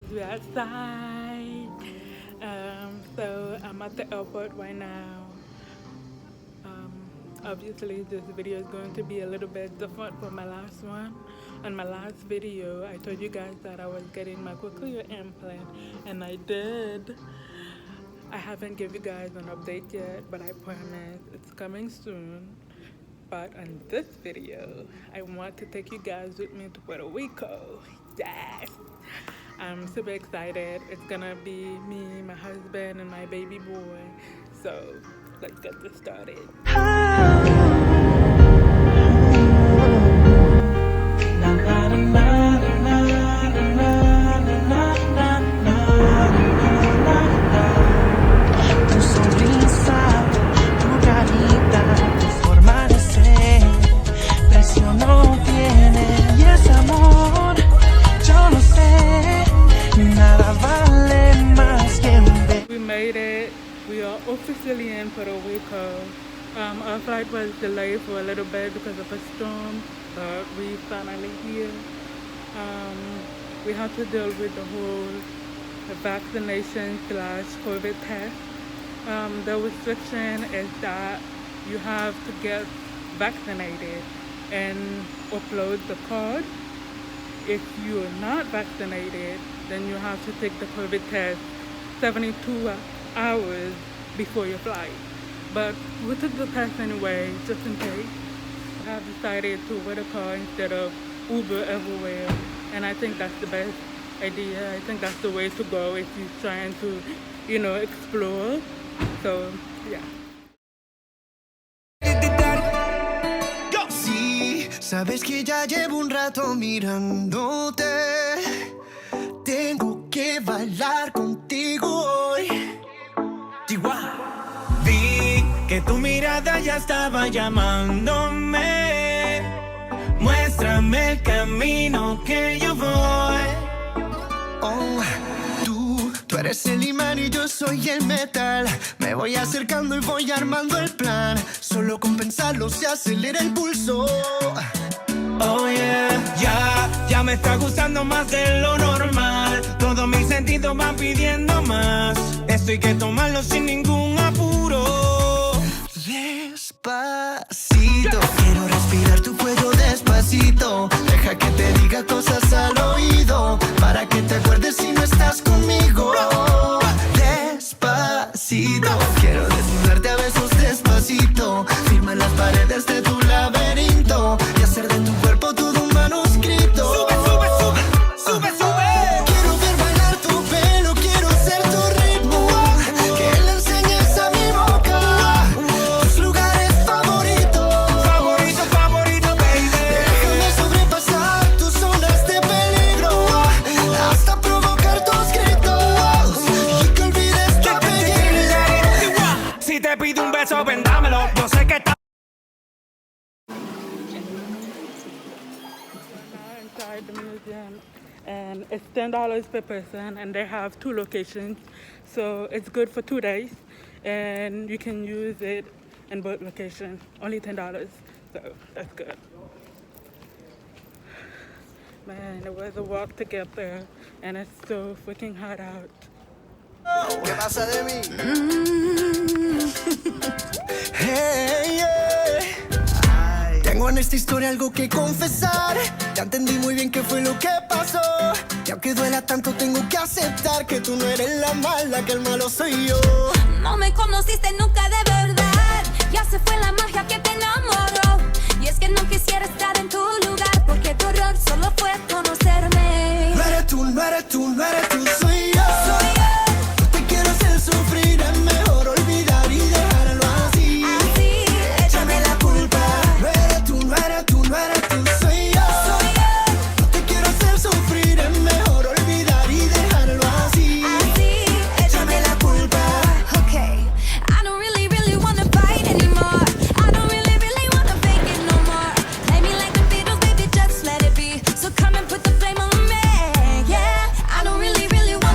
We're outside. So I'm at the airport right now. Obviously, this video is going to be a little bit different from my last one. On my last video, I told you guys that I was getting my cochlear implant, and I did. I haven't given you guys an update yet, but I promise it's coming soon. But on this video, I want to take you guys with me to Puerto Rico. Yes! I'm super excited. It's gonna be me, my husband, and my baby boy. So let's get this started. We made it. We are officially in Puerto Rico. Our flight was delayed for a little bit because of a storm, but we finally here. We have to deal with the whole vaccination / COVID test. The restriction is that you have to get vaccinated and upload the card. If you're not vaccinated, then you have to take the COVID test 72 hours before your flight. But we took the test anyway, just in case. I have decided to rent a car instead of Uber everywhere, and I think that's the best idea. I think that's the way to go if you're trying to, explore. So, yeah. Sí, sabes que ya llevo un rato mirándote. Tengo que bailar contigo hoy. Vi que tu mirada ya estaba llamándome. Muéstrame el camino que yo voy. Oh, tú eres el imán y yo soy el metal. Me voy acercando y voy armando el plan. Solo con pensarlo se acelera el pulso. Oh yeah, ya me está gustando más de lo normal. Todos mis sentidos van pidiendo más. Esto hay que tomarlo sin ningún apuro. Despacito, quiero respirar tu cuello despacito. Deja que te diga cosas al oído, para que te acuerdes si no estás conmigo. Despacito, quiero desnudarte a besos despacito. Firma las paredes de tu laberinto y hacer de tu cuerpo todo un manuscrito. Sube, sube, sube, sube, sube. Quiero ver bailar tu pelo, quiero ser tu ritmo. Que le enseñes a mi boca tus lugares favoritos. Favorito, favorito, baby. Déjame sobrepasar tus zonas de peligro, hasta provocar tus gritos y que olvides tu apellido. Si te pido un beso, vendámelo. Yo sé que está inside the museum, and it's $10 per person, and they have 2 locations, so it's good for 2 days, and you can use it in both locations. Only $10, so that's good. Man, it was a walk to get there, and it's so freaking hot out. ¿Qué pasa de mí? Hey, yeah. Tengo en esta historia algo que confesar. Ya entendí muy bien qué fue lo que pasó. Y aunque duela tanto, tengo que aceptar que tú no eres la mala, que el malo soy yo. No me conociste nunca de verdad. Ya se fue la magia que te enamoró. Y es que no quisiera estar en tu lugar, porque tu error solo fue conocerme. No eres tú, no eres tú, no eres tú, soy yo. Soy yo. No te quiero hacer sufrir, es mejor olvidar y dejarlo así. Así, échame la culpa. No eres tú, no eres tú, no eres tú, soy yo. Soy yo. No te quiero hacer sufrir, es mejor olvidar y dejarlo así. Así, échame la culpa. Okay, I don't really, really wanna fight anymore. I don't really, really wanna fake it no more. Play me like the Beatles, baby, just let it be. So come and put the flame on me. Yeah, I don't really, really wanna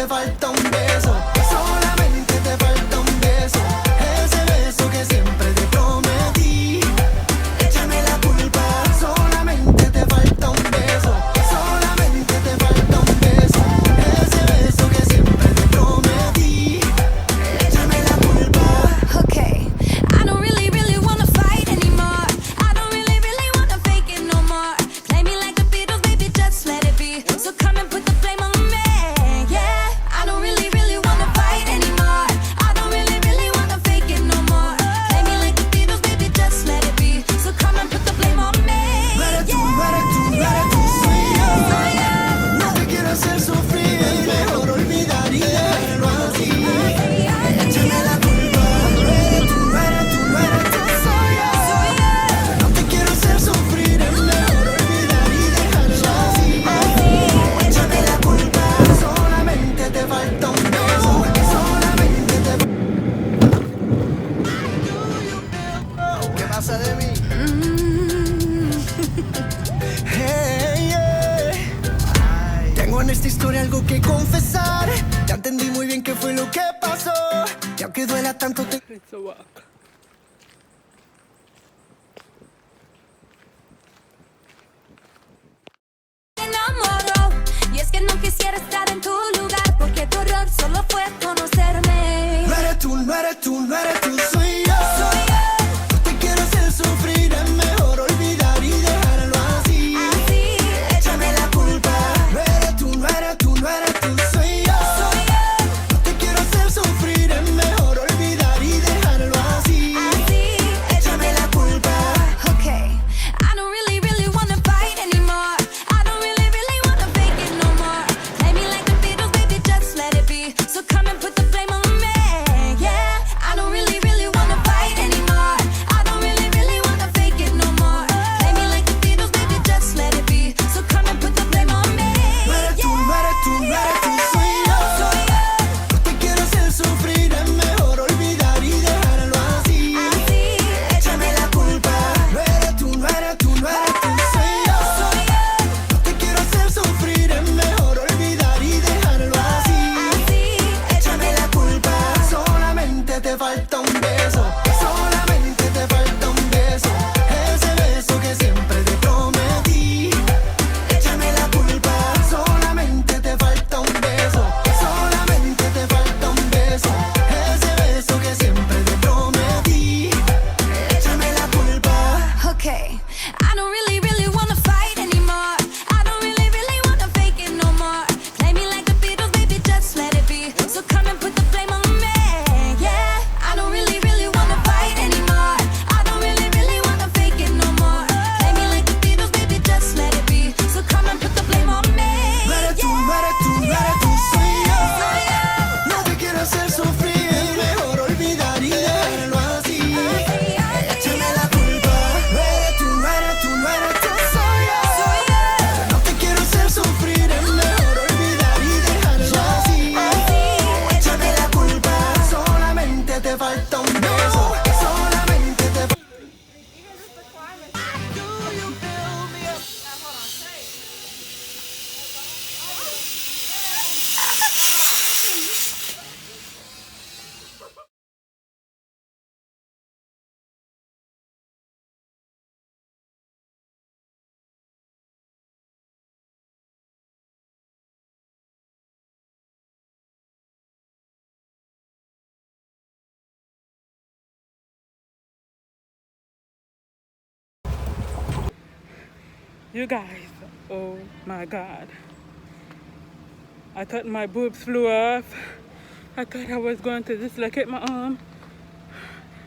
te falta un beso, solamente te falta un beso, ese beso que siempre te prometí. Échame la culpa, solamente te falta un beso, solamente te falta un beso, ese beso que siempre te prometí. Échame la culpa. Okay, I don't really wanna fight anymore. I don't really wanna fake it no more. Play me like the Beatles, baby, just let it be. So come and put the blame on me. Yeah, I don't really wanna fight anymore. I don't really wanna fake it no more. Play me like the Beatles, baby, just let it be. So come and put the blame on me. No eres tú, no eres tú, no eres tú, soy yo. No te quiero hacer sufrir, mejor olvidar y dejarlo así. Échame la culpa. No eres tú, no eres tú, no eres tú, soy yo. No te quiero hacer sufrir, es mejor olvidar y dejarlo así. Échame la culpa. Solamente te falta un beso, solamente te ¿Qué pasa de mí? Hey, yeah. Tengo en esta historia algo que confesar. Ya entendí muy bien qué fue lo que pasó. Y aunque duela tanto te... It's a walk. Me enamoró. Y es que no quisiera estar en tu lugar, porque tu error solo fue conocerme. No eres tú, no eres tú, no eres tú, soy yo. No te quiero hacer sufrir, es mejor olvidar y dejarlo así. Échame la culpa. No eres tú, no eres tú, no eres tú, soy yo. No te quiero hacer sufrir, es mejor olvidar y dejarlo así. Échame la culpa. Okay, I don't really wanna fight anymore. I don't really wanna fake it no more. Play me like the Beatles, baby, just let it be. So come and put the blame on me. Yeah, I don't really wanna fight anymore. I don't really wanna fake it no more. Play me like the Beatles, baby, just let it be. So come and put the blame on me. No eres tú, no eres tú, no eres tú, soy yo. No te quiero hacer sufrir, es mejor olvidar y dejarlo así. Échame la culpa. No eres tú, no eres tú, no eres tú, soy yo. No te quiero hacer sufrir, es mejor olvidar y dejarlo así. Échame la culpa. Solamente te falta un beso, solamente te falta un beso, ese beso que siempre te prometí. Échame la culpa. Solamente te falta un beso, solamente te falta un beso, ese beso que siempre te prometí. Échame la culpa. Okay, I don't really wanna fight anymore. I don't really wanna fake it no more. Play me like the Beatles, baby, just let it be. So come and put the blame on me. Yeah, I don't really wanna fight anymore. I don't really wanna fake it no more. Play me like the Beatles, baby, just let it be. So come and put the blame on me. No eres tú, no eres tú, no eres tú, soy yo. No te quiero hacer sufrir, mejor olvidar y dejarlo así. Échame la culpa. No eres tú, no eres tú, no eres tú, soy yo. No te quiero hacer sufrir, es mejor olvidar y dejarlo así. Échame la culpa. Solamente te falta un beso, solamente te falta... You guys, oh my God. I thought my boobs flew off. I thought I was going to dislocate my arm.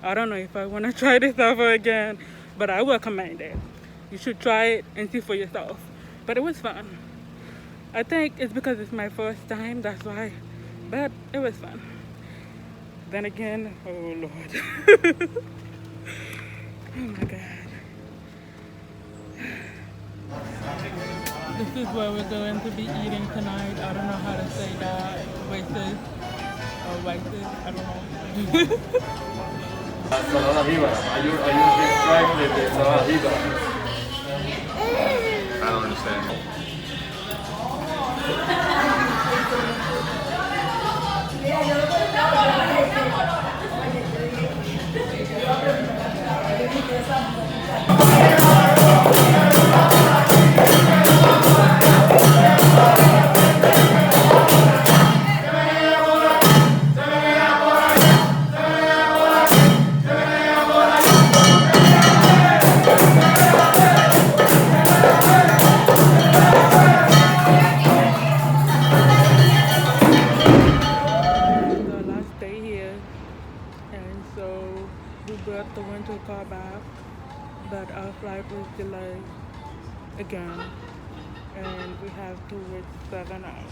I don't know if I want to try this over again, but I will recommend it. You should try it and see for yourself. But it was fun. I think it's because it's my first time, that's why. But it was fun. Then again, oh Lord. Oh my God. This is where we're going to be eating tonight. I don't know how to say that. Oasis or Oasis, I don't know. Salada viva. Are you subscribed with the salada viva? I don't understand. got the rental car back, but our flight was delayed again, and we have to wait 7 hours.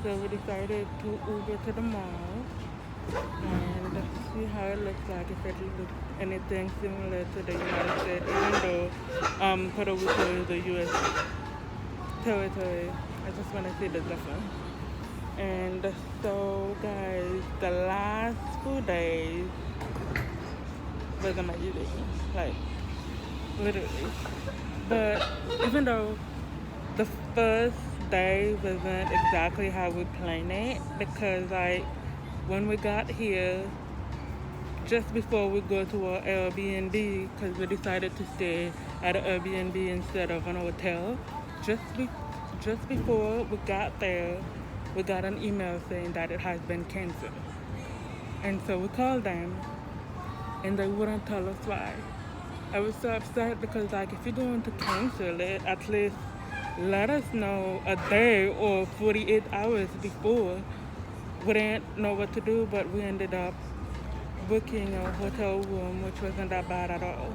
So we decided to Uber to the mall and see how it looks like, if it looks anything similar to the United States, even though Puerto Rico is a U.S. territory. I just want to see the difference. And so, guys, the last few days was amazing, like literally. But even though the first day wasn't exactly how we planned it, because like when we got here, just before we go to our Airbnb, because we decided to stay at an Airbnb instead of an hotel, just before we got there, we got an email saying that it has been canceled. And so we called them, and they wouldn't tell us why. I was so upset because, like, if you're going to cancel it, at least let us know a day or 48 hours before. We didn't know what to do, but we ended up booking a hotel room, which wasn't that bad at all.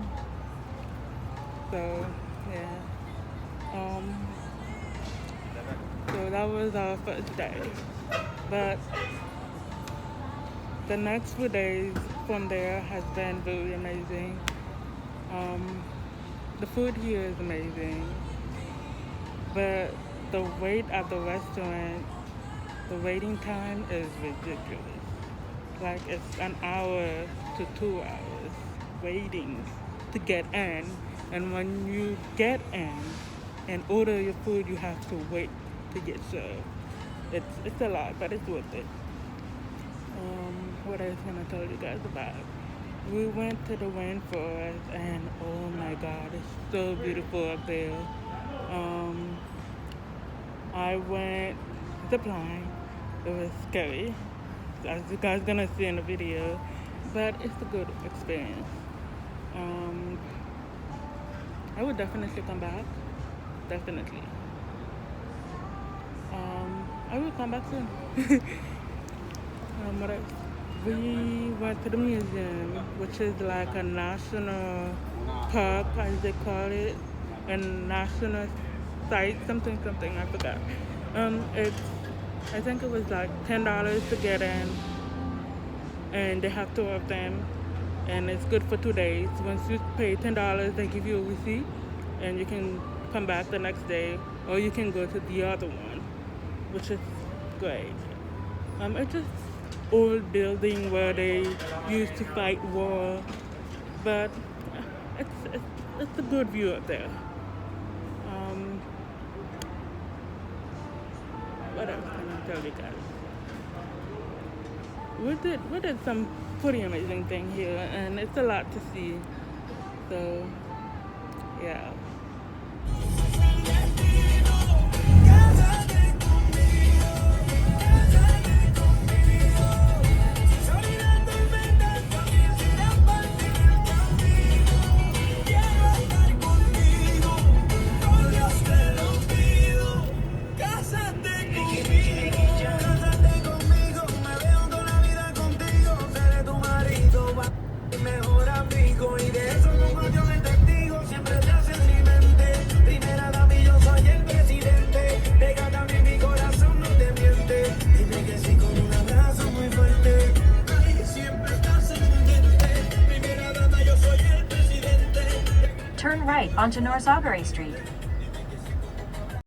So, yeah. So that was our first day. But the next few days from there has been very amazing. The food here is amazing, but the wait at the restaurant, the waiting time is ridiculous. Like, it's an hour to 2 hours waiting to get in, and when you get in and order your food, you have to wait to get served. It's a lot, but it's worth it. What else can I tell you guys about? We went to the rainforest, and oh my God, it's so beautiful up there. I went zipline. It was scary, as you guys gonna see in the video, but it's a good experience. I would definitely come back. Definitely. I will come back soon. What else? We went to the museum, which is like a national park, as they call it, a national site, something, I forgot. I think it was like $10 to get in, and they have 2 of them, and it's good for 2 days. Once you pay $10, they give you a receipt, and you can come back the next day, or you can go to the other one, which is great. It's just old building where they used to fight war, but it's a good view up there. What else can I tell you guys? We did some pretty amazing thing here, and it's a lot to see. So, yeah. Turn right onto North Augury Street.